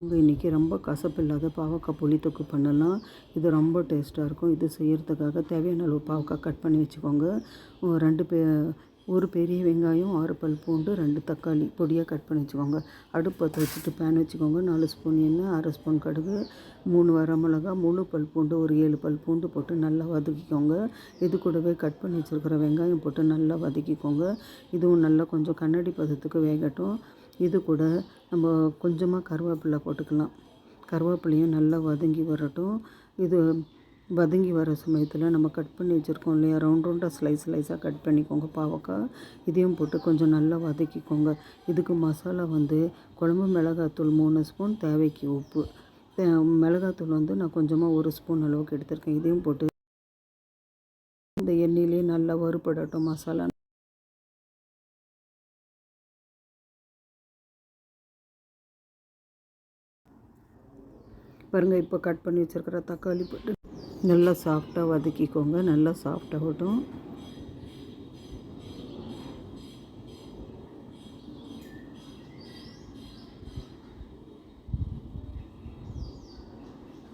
இன்றைக்கி ரொம்ப கசப்பு இல்லாத பாவக்காய் புளித்தொக்கு பண்ணலாம். இது ரொம்ப டேஸ்ட்டாக இருக்கும். இது செய்கிறதுக்காக தேவையான அளவு பாவக்காய் கட் பண்ணி வச்சுக்கோங்க. 1 பெரிய வெங்காயம், 6 பல் பூண்டு, 2 தக்காளி பொடியாக கட் பண்ணி வச்சுக்கோங்க. அடுப்பு பற்ற வச்சுட்டு பேன் வச்சுக்கோங்க. 4 ஸ்பூன் எண்ணெய், 1/2 ஸ்பூன் கடுகு, 3 வரமிளகா, முழு பல் பூண்டு, ஒரு 7 பல் பூண்டு போட்டு நல்லா வதக்கிக்கோங்க. இது கூடவே கட் பண்ணி வச்சுருக்கிற வெங்காயம் போட்டு நல்லா வதக்கிக்கோங்க. இதுவும் நல்லா கொஞ்சம் கண்ணாடி பதத்துக்கு வேகட்டும். இது கூட நம்ம கொஞ்சமாக கருவேப்பிலை போட்டுக்கலாம். கருவேப்பிலையும் நல்லா வதங்கி வரட்டும். இது வதங்கி வர சமயத்தில் நம்ம கட் பண்ணி வச்சுருக்கோம் இல்லையா, ரவுண்டாக ஸ்லைஸாக கட் பண்ணிக்கோங்க பாவக்காய். இதையும் போட்டு கொஞ்சம் நல்லா வதக்கிக்கோங்க. இதுக்கு மசாலா குழம்பு மிளகாத்தூள் 3 ஸ்பூன், தேவைக்கு உப்பு. மிளகாத்தூள் நான் கொஞ்சமாக 1 ஸ்பூன் அளவுக்கு எடுத்திருக்கேன். இதையும் போட்டு இந்த எண்ணெயிலே நல்லா வறுபடட்டும் மசாலா. பாருங்கள், இப்போ கட் பண்ணி வச்சுருக்கிற தக்காளி போட்டு நல்லா சாஃப்டாக வதக்கிக்கோங்க. நல்லா சாஃப்டாகட்டும்.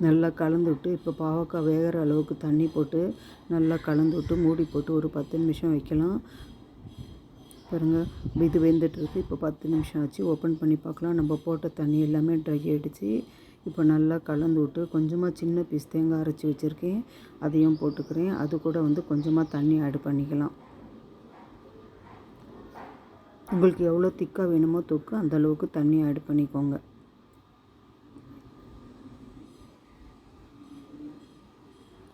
நல்லா கலந்து விட்டு இப்போ பாவக்காய் வேகிற அளவுக்கு தண்ணி போட்டு நல்லா கலந்து விட்டு மூடி போட்டு ஒரு 10 நிமிஷம் வைக்கலாம். பாருங்கள், இது வெந்துட்டுருக்கு. இப்போ 10 நிமிஷம் ஆச்சு. ஓப்பன் பண்ணி பார்க்கலாம். நம்ம போட்ட தண்ணி எல்லாமே ட்ரை ஆகிடுச்சு. இப்போ நல்லா கலந்து விட்டு கொஞ்சமாக சின்ன பீஸ் தேங்காய் அரைச்சி வச்சுருக்கேன், அதையும் போட்டுக்கிறேன். அது கூட கொஞ்சமாக தண்ணி ஆட் பண்ணிக்கலாம். உங்களுக்கு எவ்வளோ திக்காக வேணுமோ தொக்கு அந்த அளவுக்கு தண்ணி ஆட் பண்ணிக்கோங்க.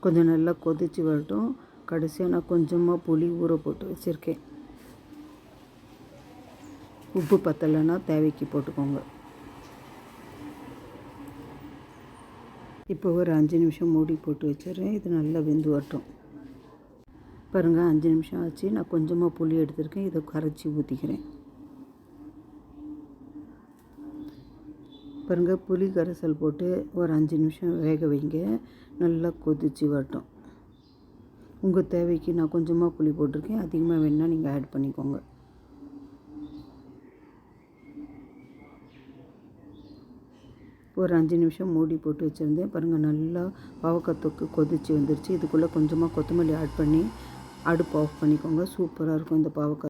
கொஞ்சம் நல்லா கொதித்து வரட்டும். கடைசியாக நான் கொஞ்சமாக புளி ஊற போட்டு வச்சுருக்கேன். உப்பு பத்தலைன்னா தேவைக்கு போட்டுக்கோங்க. இப்போ ஒரு 5 நிமிஷம் மூடி போட்டு வச்சிடுறேன். இது நல்லா வெந்து வரட்டும். பாருங்கள், 5 நிமிஷம் ஆச்சு. நான் கொஞ்சமாக புளி எடுத்திருக்கேன். இதை கரைச்சி ஊற்றிக்கிறேன். பாருங்கள், புளி கரைசல் போட்டு ஒரு 5 நிமிஷம் வேக வைங்க. நல்லா கொதித்து வரட்டும். உங்கள் தேவைக்கு நான் கொஞ்சமாக புளி போட்டிருக்கேன். அதிகமாக வேணுன்னா நீங்கள் ஆட் பண்ணிக்கோங்க. ஒரு 5 நிமிஷம் மூடி போட்டு வச்சுருந்தேன். பாருங்கள், நல்லா பாவக்காய் தொக்கு கொதித்து வந்துருச்சு. இதுக்குள்ளே கொஞ்சமாக கொத்தமல்லி ஆட் பண்ணி அடுப்பு ஆஃப் பண்ணிக்கோங்க. சூப்பராக இருக்கும் இந்த பாவக்காய்.